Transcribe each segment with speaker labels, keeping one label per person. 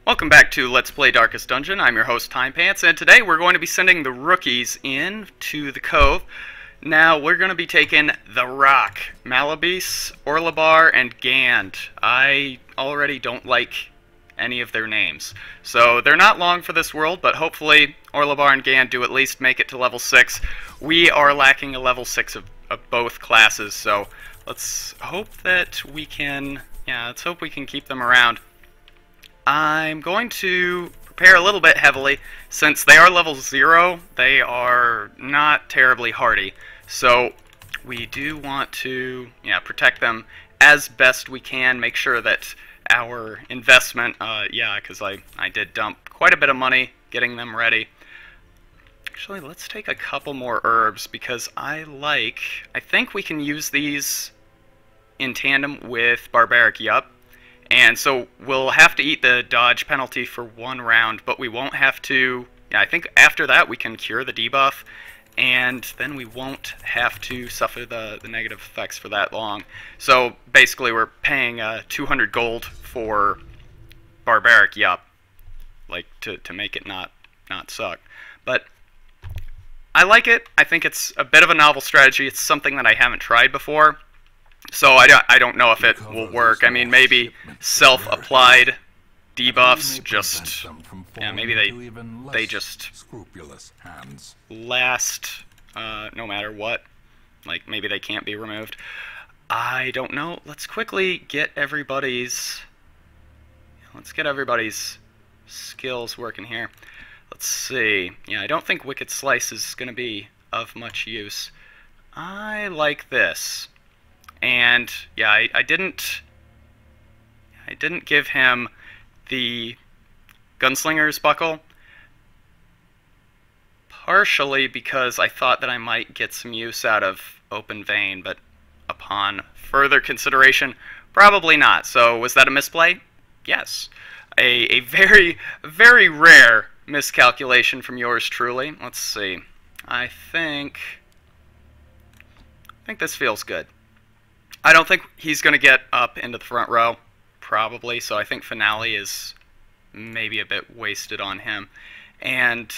Speaker 1: Welcome back to Let's Play Darkest Dungeon. I'm your host, Timepants, and today we're going to be sending the rookies in to the Cove. Now, we're going to be taking The Rock, Malabis, Orlabar, and Gand. I already don't like any of their names. So, they're not long for this world, but hopefully Orlabar and Gand do at least make it to level 6. We are lacking a level 6 of both classes, so let's hope that we can, let's hope we can keep them around. I'm going to prepare a little bit heavily. Since they are level 0, they are not terribly hardy. So we do want to protect them as best we can, make sure that our investment, because I did dump quite a bit of money getting them ready. Actually, let's take a couple more herbs, because I think we can use these in tandem with Barbaric Yup. And so we'll have to eat the dodge penalty for 1 round, but we won't have to, I think after that we can cure the debuff, and then we won't have to suffer the negative effects for that long. So basically we're paying 200 gold for Barbaric Yup, like to make it not suck. But I like it. I think it's a bit of a novel strategy. It's something that I haven't tried before. So I don't know if it will work. I mean, maybe self-applied debuffs just, maybe they just last no matter what. Like, maybe they can't be removed. I don't know. Let's quickly get everybody's skills working here. Let's see. Yeah, I don't think Wicked Slice is going to be of much use. I like this. And yeah, I didn't give him the Gunslinger's Buckle, partially because I thought that I might get some use out of Open Vein, but upon further consideration, probably not. So was that a misplay? Yes. A very, very rare miscalculation from yours truly. Let's see. I think this feels good. I don't think he's going to get up into the front row, probably, so I think Finale is maybe a bit wasted on him. And,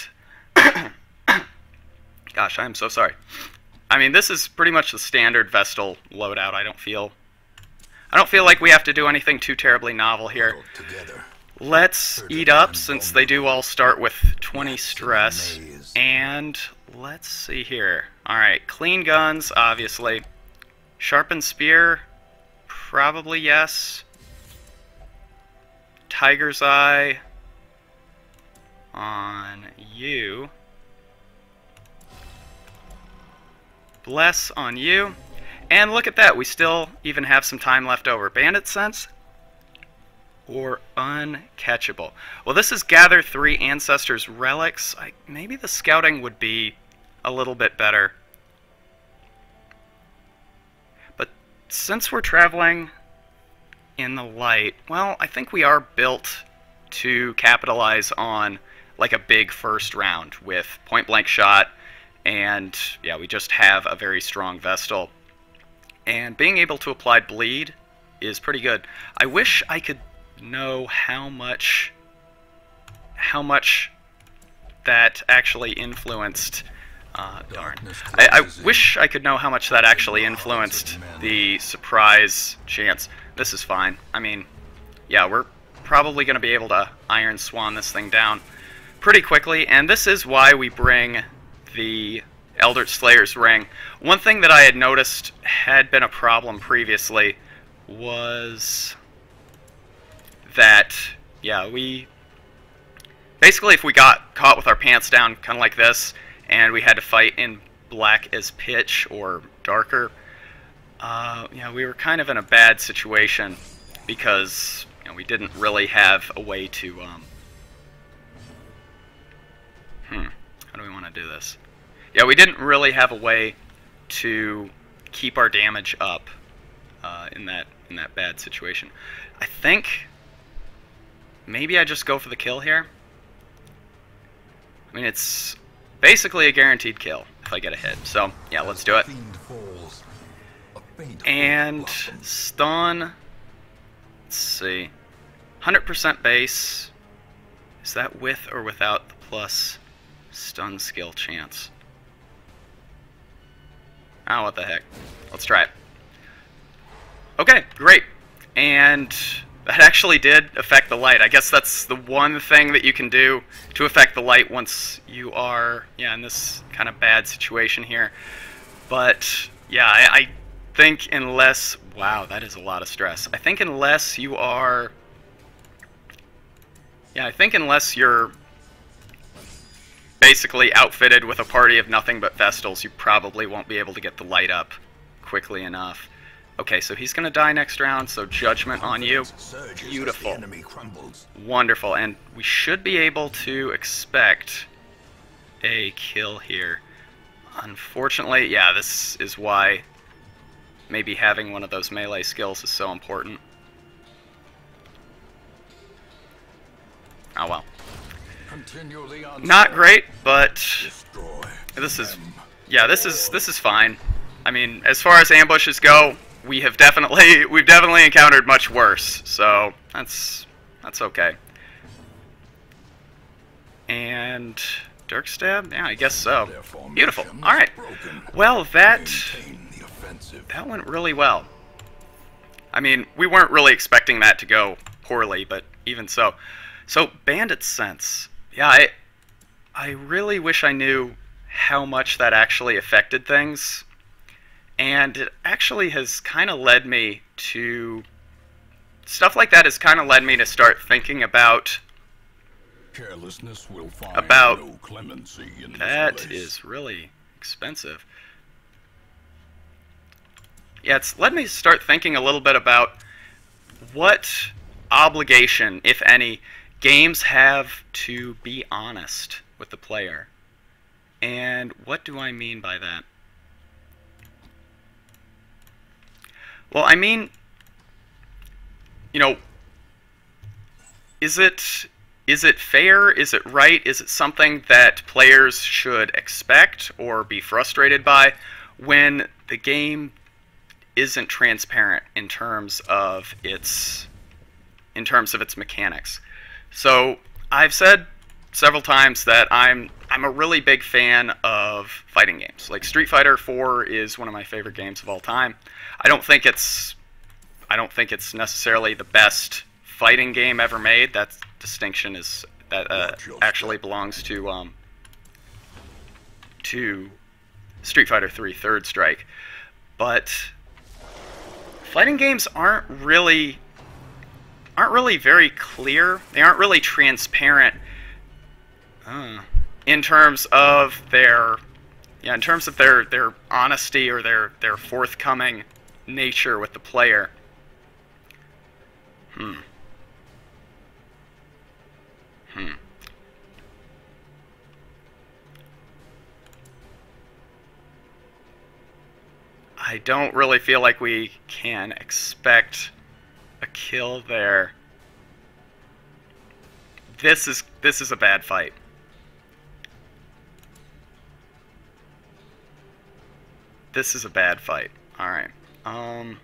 Speaker 1: gosh, I am so sorry. I mean, this is pretty much the standard Vestal loadout. I don't feel like we have to do anything too terribly novel here. Let's eat up, since they do all start with 20 stress. And let's see here. Alright, clean guns, obviously. Sharpened Spear, probably yes. Tiger's Eye on you. Bless on you. And look at that, we still even have some time left over. Bandit Sense or Uncatchable. Well, this is Gather 3 Ancestors Relics. Maybe the scouting would be a little bit better. Since we're traveling in the light, well, I think we are built to capitalize on like a big first round with point-blank shot, and yeah, we just have a very strong Vestal. And being able to apply bleed is pretty good. I wish I could know how much that actually influenced darn. I wish I could know how much that actually influenced the surprise chance. This is fine. I mean, yeah, we're probably going to be able to Iron Swan this thing down pretty quickly, and this is why we bring the Eldritch Slayer's Ring. One thing that I had noticed had been a problem previously was that, basically if we got caught with our pants down, kind of like this, and we had to fight in black as pitch or darker, we were kind of in a bad situation because we didn't really have a way to, how do we want to do this? Yeah, we didn't really have a way to keep our damage up in that bad situation. I think maybe I just go for the kill here. I mean, it's basically a guaranteed kill if I get a hit. So, yeah, let's do it. And stun. Let's see. 100% base. Is that with or without the plus stun skill chance? Oh, what the heck. Let's try it. Okay, great. And that actually did affect the light. I guess that's the one thing that you can do to affect the light once you are, yeah, in this kind of bad situation here. But, yeah, I think unless... Wow, that is a lot of stress. I think unless you are... Yeah, I think unless you're basically outfitted with a party of nothing but Vestals, you probably won't be able to get the light up quickly enough. Okay, so he's going to die next round, so judgment on you. Beautiful. Wonderful, and we should be able to expect a kill here. Unfortunately, yeah, this is why maybe having one of those melee skills is so important. Oh well. Not great, but this is, yeah, this is fine. I mean, as far as ambushes go, we've definitely encountered much worse, so that's okay. And Dirk stab? Yeah, I guess so. Beautiful. All right. Well, that went really well. I mean, we weren't really expecting that to go poorly, but even so. So, Bandit Sense. Yeah, I really wish I knew how much that actually affected things. And it actually has kind of led me to... Stuff like that has kind of led me to start thinking about...
Speaker 2: Carelessness will find no clemency in
Speaker 1: that
Speaker 2: this place.
Speaker 1: Is really expensive. Yeah, it's led me to start thinking a little bit about what obligation, if any, games have to be honest with the player. And what do I mean by that? Well, I mean, you know, is it fair? Is it right? Is it something that players should expect or be frustrated by when the game isn't transparent in terms of its mechanics? So I've said several times that I'm a really big fan of fighting games. Like Street Fighter 4 is one of my favorite games of all time. I don't think it's necessarily the best fighting game ever made. That distinction is actually belongs to Street Fighter 3 Third Strike. But fighting games aren't really very clear. They aren't really transparent in terms of their honesty or their forthcoming nature with the player. I don't really feel like we can expect a kill there. This is a bad fight. This is a bad fight. All right. I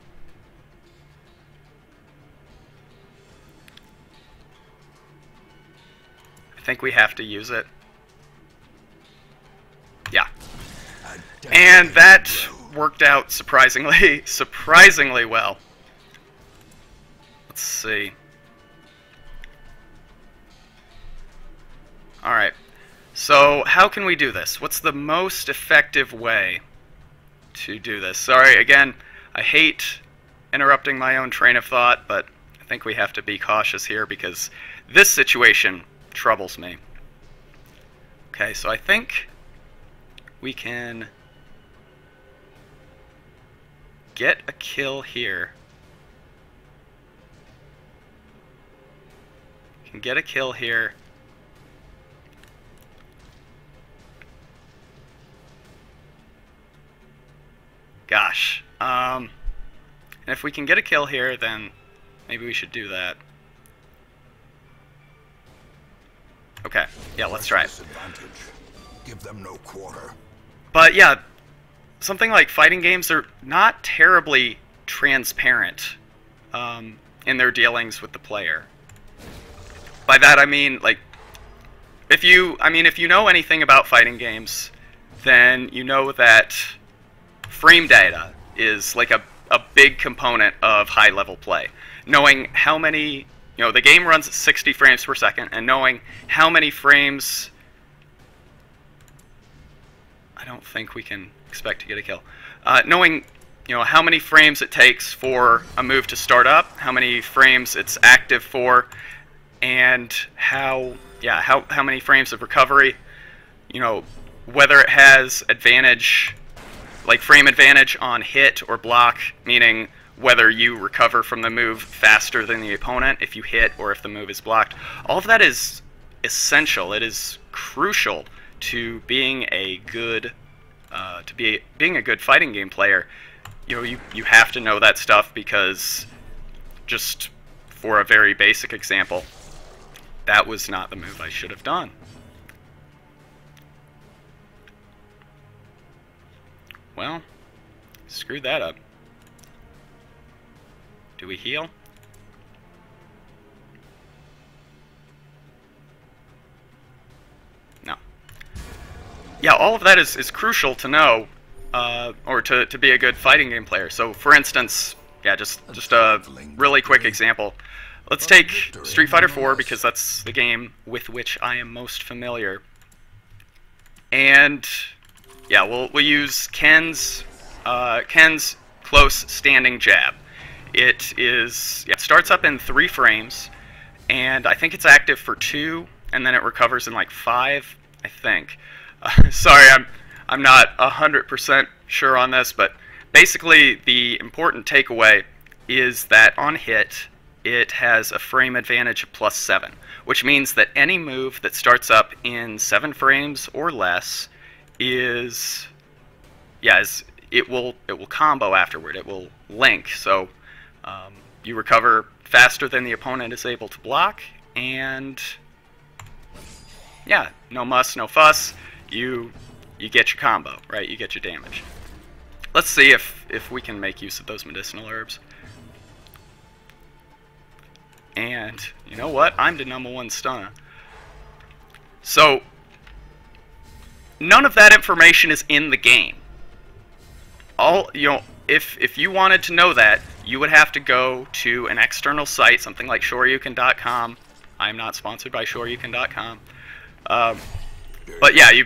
Speaker 1: think we have to use it. Yeah. And that worked out surprisingly well. Let's see. Alright. So, how can we do this? What's the most effective way to do this? Sorry, again, I hate interrupting my own train of thought, but I think we have to be cautious here because this situation troubles me. Okay, so I think we can get a kill here. Can get a kill here. Gosh. And if we can get a kill here, then maybe we should do that. Okay. Yeah, let's try it.
Speaker 2: Give them no quarter.
Speaker 1: But yeah, something like fighting games are not terribly transparent in their dealings with the player. By that I mean, like, if you know anything about fighting games, then you know that frame data is like a big component of high-level play. Knowing how many, the game runs at 60 frames per second, and knowing how many frames... I don't think we can expect to get a kill. Knowing, how many frames it takes for a move to start up, how many frames it's active for, and how many frames of recovery, whether it has advantage, like frame advantage on hit or block, meaning whether you recover from the move faster than the opponent if you hit or if the move is blocked. All of that is essential. It is crucial to being a good being a good fighting game player. You have to know that stuff, because just for a very basic example, that was not the move I should have done. Well, screwed that up. Do we heal? No. Yeah, all of that is crucial to know, or to be a good fighting game player. So, for instance, just a really quick example. Let's take Street Fighter 4, because that's the game with which I am most familiar. And yeah, we'll use Ken's close standing jab. It starts up in 3 frames, and I think it's active for 2, and then it recovers in like 5, I think. Sorry, I'm not 100% sure on this, but basically the important takeaway is that on hit, it has a frame advantage of +7, which means that any move that starts up in 7 frames or less it will combo afterward. It will link. So you recover faster than the opponent is able to block, and yeah, no muss, no fuss. You get your combo, right? You get your damage. Let's see if we can make use of those medicinal herbs. And you know what? I'm the #1 stunner. So none of that information is in the game. If you wanted to know that, you would have to go to an external site, something like shoryuken.com. I'm not sponsored by shoryuken.com. But yeah, you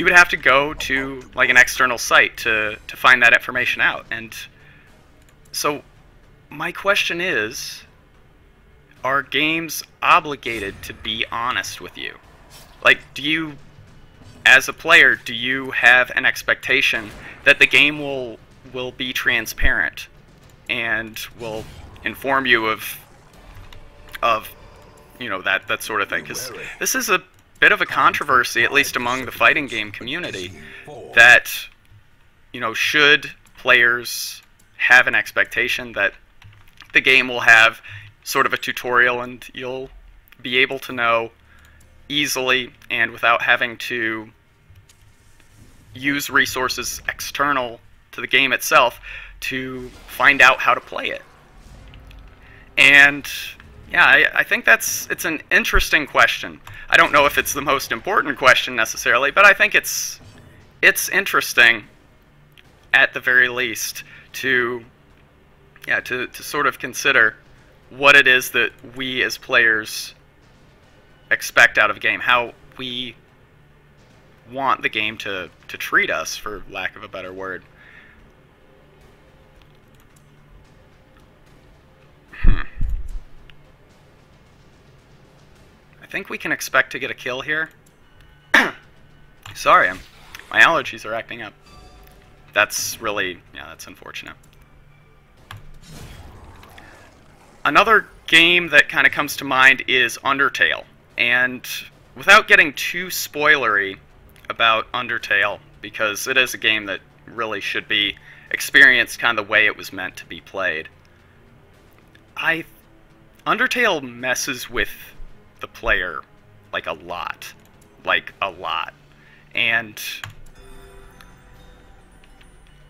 Speaker 1: would have to go to like an external site to find that information out. And so my question is, are games obligated to be honest with you? Like, as a player, do you have an expectation that the game will be transparent and will inform you of that sort of thing? Because this is a bit of a controversy, at least among the fighting game community, that should players have an expectation that the game will have sort of a tutorial and you'll be able to know easily and without having to use resources external to the game itself to find out how to play it. And yeah, I think it's an interesting question. I don't know if it's the most important question necessarily, but I think it's interesting at the very least to sort of consider what it is that we as players expect out of a game, how we want the game to treat us, for lack of a better word. I think we can expect to get a kill here. Sorry, my allergies are acting up. That's unfortunate. Another game that kind of comes to mind is Undertale. And without getting too spoilery about Undertale, because it is a game that really should be experienced kind of the way it was meant to be played, Undertale messes with the player like a lot. And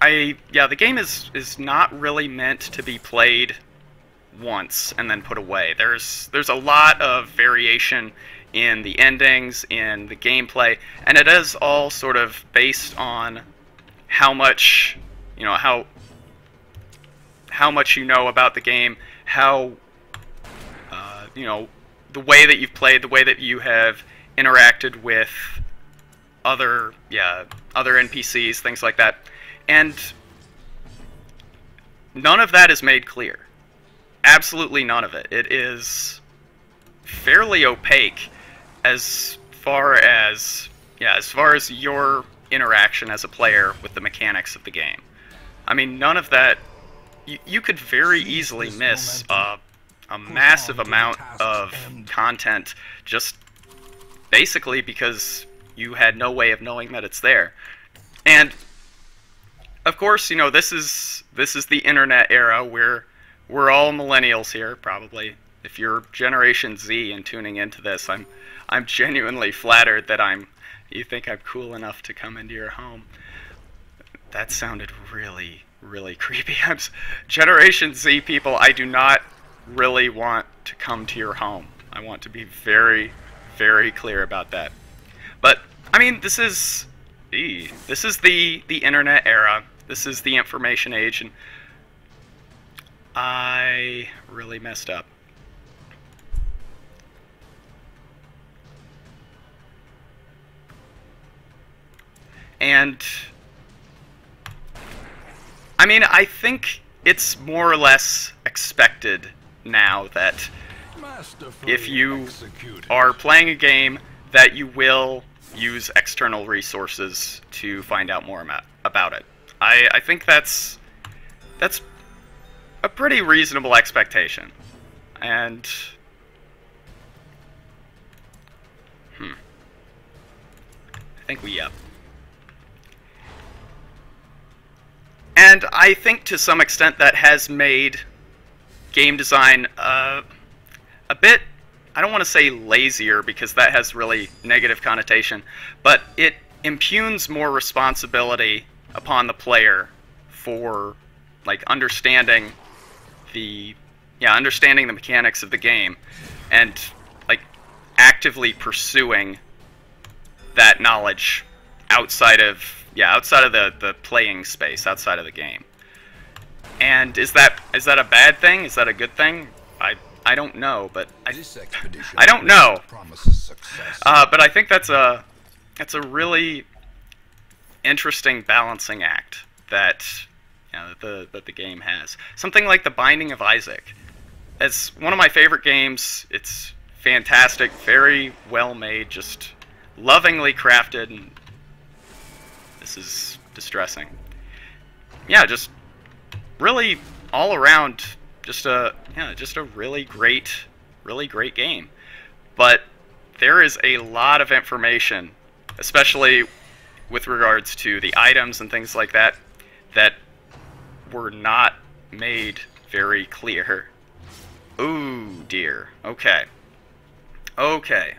Speaker 1: the game is not really meant to be played once and then put away. There's a lot of variation in the endings, in the gameplay, and it is all sort of based on how much, you know, how much you know about the game, how, you know, the way that you've played, the way that you have interacted with other NPCs, things like that. And none of that is made clear. Absolutely none of it. It is fairly opaque as far as your interaction as a player with the mechanics of the game. I mean, none of that. You could very easily miss a massive amount of content just basically because you had no way of knowing that it's there. And of course, you know, this is the internet era where we're all millennials here, probably. If you're Generation Z and tuning into this, I'm genuinely flattered that you think I'm cool enough to come into your home. That sounded really, really creepy. Generation Z people, I do not really want to come to your home. I want to be very, very clear about that. But I mean, this is the internet era. This is the information age, and I really messed up. And I mean, I think it's more or less expected now that if you are playing a game, that you will use external resources to find out more about it. I think that's a pretty reasonable expectation. And I think And I think to some extent that has made game design a bit, I don't want to say lazier because that has really negative connotation, but it impugns more responsibility upon the player for like understanding the mechanics of the game and like actively pursuing that knowledge outside of the playing space, outside of the game. And is that a bad thing? Is that a good thing? I don't know, but I don't know. But I think that's a really interesting balancing act that that the game has. Something like The Binding of Isaac. It's one of my favorite games. It's fantastic, very well made, just lovingly crafted, and this is distressing. Yeah, just really all around just a really great game. But there is a lot of information, especially with regards to the items and things like that, that were not made very clear. Ooh, dear. Okay. Okay.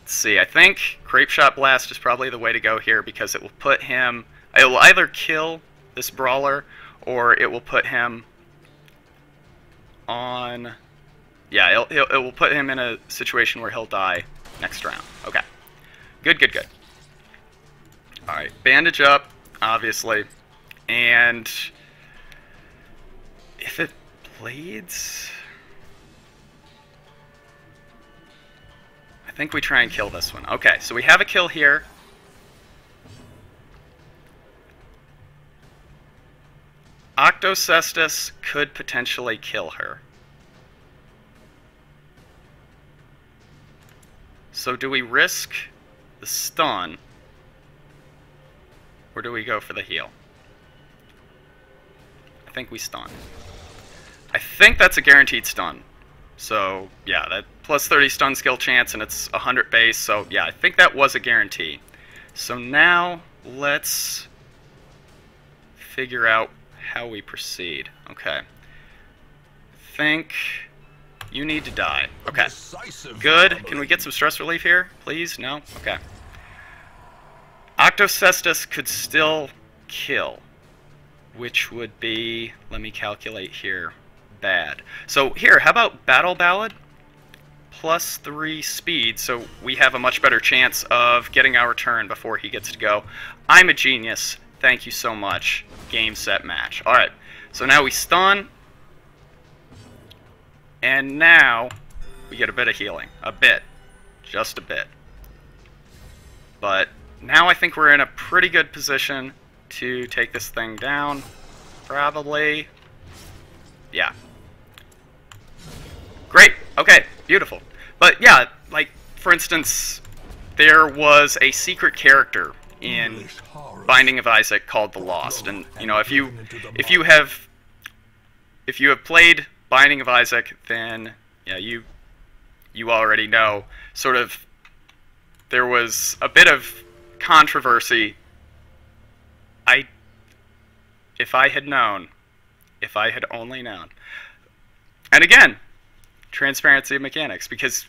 Speaker 1: Let's see, I think Grape Shot Blast is probably the way to go here because it will put him... It will either kill this brawler or it will put him on... Yeah, it will put him in a situation where he'll die next round. Okay. Good. Alright, bandage up, obviously. And if it bleeds... I think we try and kill this one. Okay, so we have a kill here. Octocestus could potentially kill her. So do we risk the stun, or do we go for the heal? I think we stun. I think that's a guaranteed stun. So, yeah, that plus 30 stun skill chance, and it's 100 base, so yeah, I think that was a guarantee. So now, let's figure out how we proceed. Okay. I think you need to die. Okay. Good. Can we get some stress relief here, please? No? Okay. Octocestus could still kill. which would be, let me calculate here, bad. So here, how about Battle Ballad? +3 speed, so we have a much better chance of getting our turn before he gets to go. I'm a genius. Thank you so much. Game, set, match. Alright, so now we stun. And now we get a bit of healing. A bit. Just a bit. But now I think we're in a pretty good position to take this thing down. Probably. Yeah. Great. Okay. Beautiful. But yeah, like, for instance, there was a secret character in Binding of Isaac called the Lost. And, you know, if you have played Binding of Isaac, then, yeah, you already know, sort of, there was a bit of controversy. If I had known, if I had only known. And again, transparency of mechanics, because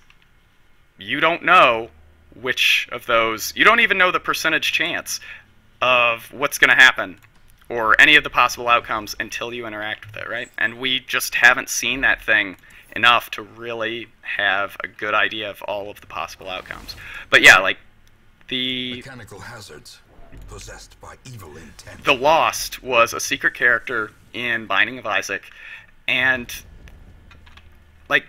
Speaker 1: you don't know which of those, you don't even know the percentage chance of what's going to happen or any of the possible outcomes until you interact with it, right? And we just haven't seen that thing enough to really have a good idea of all of the possible outcomes. But yeah, like, the
Speaker 2: mechanical hazards possessed by evil intent.
Speaker 1: The Lost was a secret character in Binding of Isaac, and like,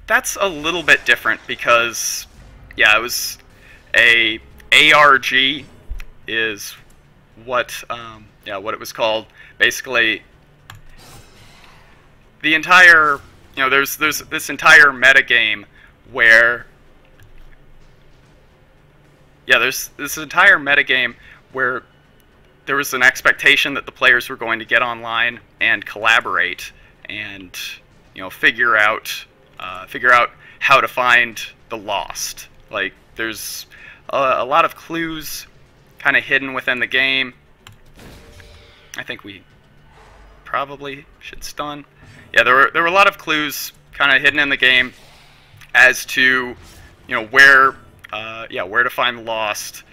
Speaker 1: that's a little bit different because, yeah, it was a ARG is what what it was called. Basically, the entire, you know, there's this entire meta game where, yeah, there's this entire meta game where there was an expectation that the players were going to get online and collaborate and, you know, figure out how to find the Lost. Like, there's a lot of clues kind of hidden within the game. I think we probably should stun. Yeah, there were a lot of clues kind of hidden in the game as to, you know, where to find the Lost.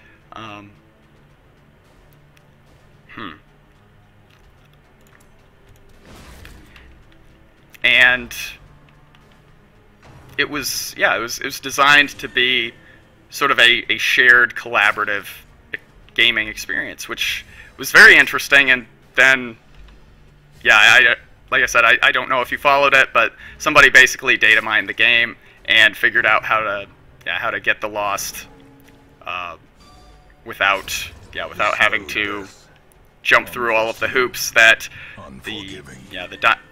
Speaker 1: And it was designed to be sort of a shared collaborative gaming experience, which was very interesting. And then, yeah, like I said, I don't know if you followed it, but somebody basically data mined the game and figured out how to get the Lost without having to jump through all of the hoops that the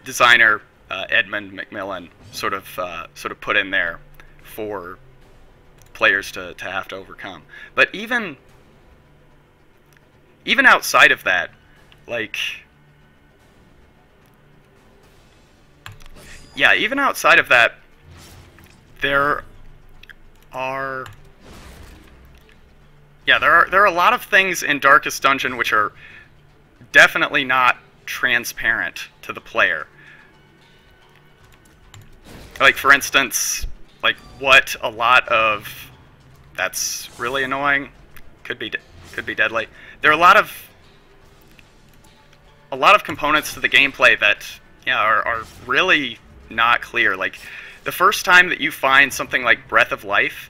Speaker 1: designer Edmund McMillan sort of put in there for players to have to overcome. But even outside of that, like, yeah, even outside of that, there are a lot of things in Darkest Dungeon which are definitely not transparent to the player. Like, for instance, like, what a lot of, that's really annoying, could be deadly. There are a lot of components to the gameplay that, yeah, are really not clear. Like, the first time that you find something like Breath of Life,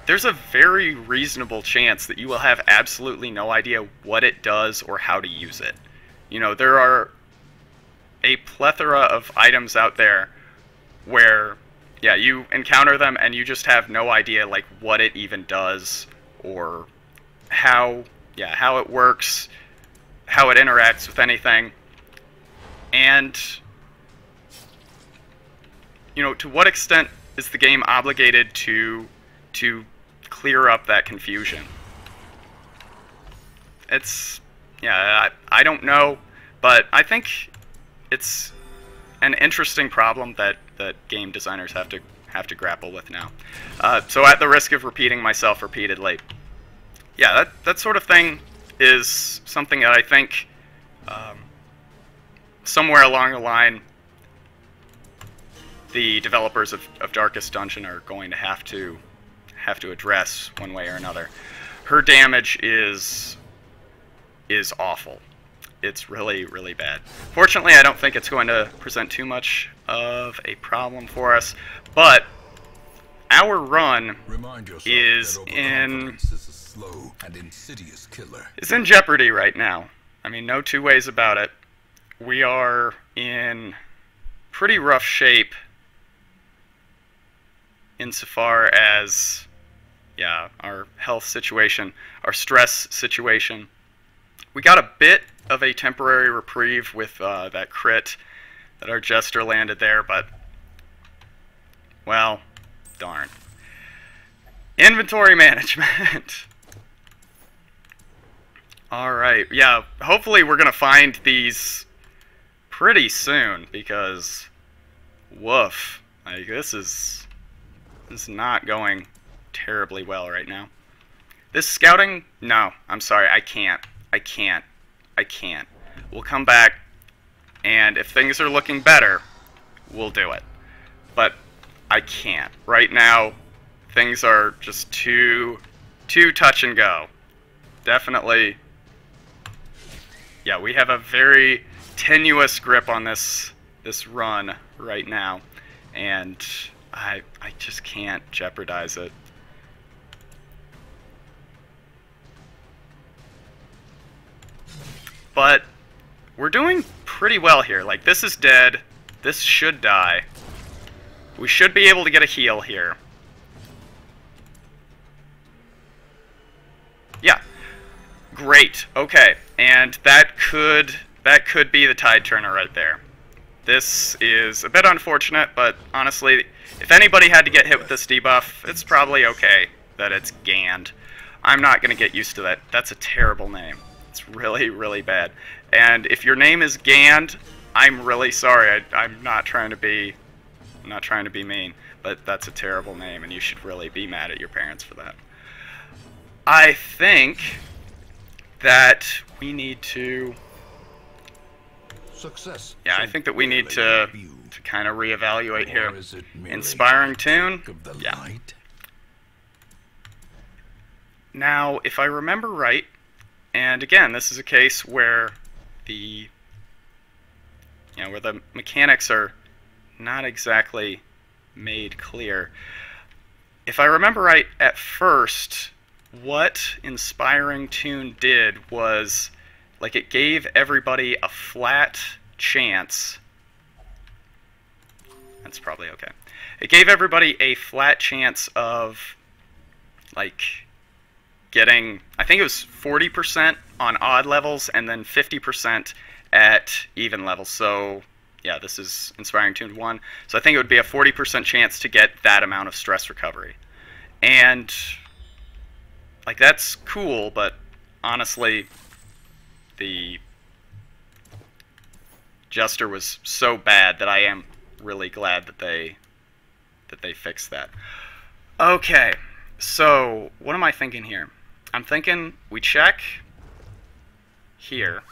Speaker 1: there's a very reasonable chance that you will have absolutely no idea what it does or how to use it. You know, there are a plethora of items out there where, yeah, you encounter them and you just have no idea, like, what it even does or how it works, how it interacts with anything. And, you know, to what extent is the game obligated to clear up that confusion? It's, yeah, I don't know, but I think it's an interesting problem that game designers have to grapple with now. So at the risk of repeating myself repeatedly, yeah, that sort of thing is something that I think somewhere along the line the developers of Darkest Dungeon are going to have to address one way or another. Her damage is awful. it's really, really bad. Fortunately, I don't think it's going to present too much of a problem for us, but our run is in jeopardy right now. I mean, no two ways about it. We are in pretty rough shape insofar as, yeah, our health situation, our stress situation. We got a bit of a temporary reprieve with that crit that our Jester landed there, but, well, darn. Inventory management. Alright, yeah, hopefully we're going to find these pretty soon, because, woof, like, this is not going terribly well right now. This scouting, no, I'm sorry, I can't. We'll come back, and if things are looking better, we'll do it. But I can't. Right now, things are just too touch and go. Definitely, yeah, we have a very tenuous grip on this run right now, and I just can't jeopardize it. But we're doing pretty well here. Like, this is dead. This should die. We should be able to get a heal here. Yeah. Great. Okay. And that could be the tide turner right there. This is a bit unfortunate, but honestly, if anybody had to get hit with this debuff, it's probably okay that it's Gand. I'm not going to get used to that. That's a terrible name. It's really, really bad. And if your name is Gand, I'm really sorry. I'm not trying to be mean, but that's a terrible name, and you should really be mad at your parents for that. I think that we need to...
Speaker 2: Success.
Speaker 1: Yeah, I think that we need to kind of reevaluate here. Inspiring tune? Yeah. Now, if I remember right, and again, this is a case where the mechanics are not exactly made clear. If I remember right, at first, what Inspiring Tune did was, like, it gave everybody a flat chance. That's probably okay. It gave everybody a flat chance of, like, getting, I think it was 40% on odd levels and then 50% at even levels. So, yeah, this is Inspiring Tune 1. So I think it would be a 40% chance to get that amount of stress recovery. And, like, that's cool, but honestly, the Jester was so bad that I am really glad that they fixed that. Okay, so what am I thinking here? I'm thinking we check here,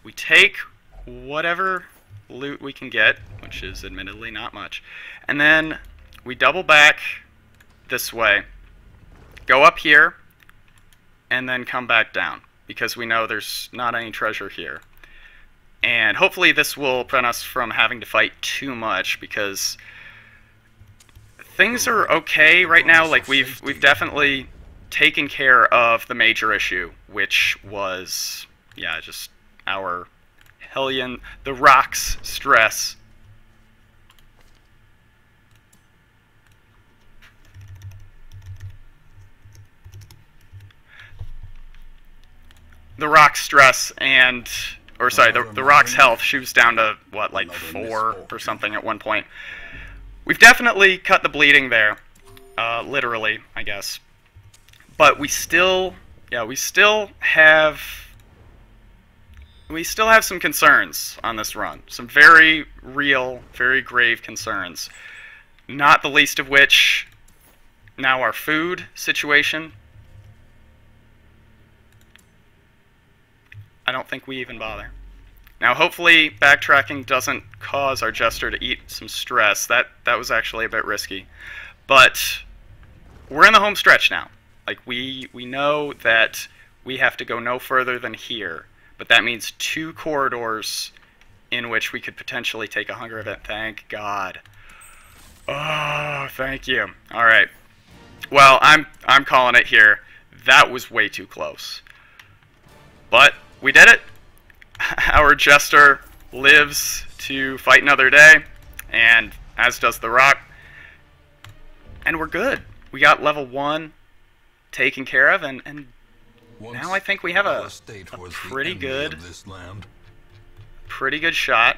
Speaker 1: we take whatever loot we can get, which is admittedly not much, and then we double back this way, go up here, and then come back down, because we know there's not any treasure here. And hopefully this will prevent us from having to fight too much, because things are okay right now. Like, we've definitely taken care of the major issue, which was, yeah, just our Hellion, the rocks stress. The rock stress and, or sorry, the rock's health, she was down to, what, like 4 or something at one point. We've definitely cut the bleeding there, literally, I guess. But we still, yeah, we still have some concerns on this run. Some very real, very grave concerns. Not the least of which, now our food situation. I don't think we even bother. Now, hopefully, backtracking doesn't cause our Jester to eat some stress. That was actually a bit risky. But we're in the home stretch now. Like, we know that we have to go no further than here. but that means 2 corridors in which we could potentially take a hunger event. Thank God. Oh, thank you. All right. Well, I'm calling it here. That was way too close. But we did it. Our Jester lives to fight another day, and as does the Rock. And we're good. We got level 1 taken care of, and now I think we have a pretty good shot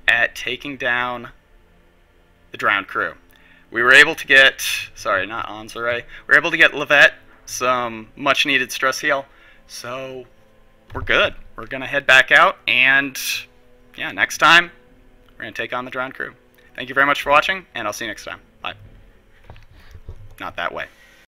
Speaker 1: at taking down the Drowned Crew. We were able to get, sorry, not Anzare, we were able to get Levette some much needed stress heal, so we're good. We're going to head back out, and yeah, next time we're going to take on the Drowned Crew. Thank you very much for watching, and I'll see you next time. Bye. Not that way.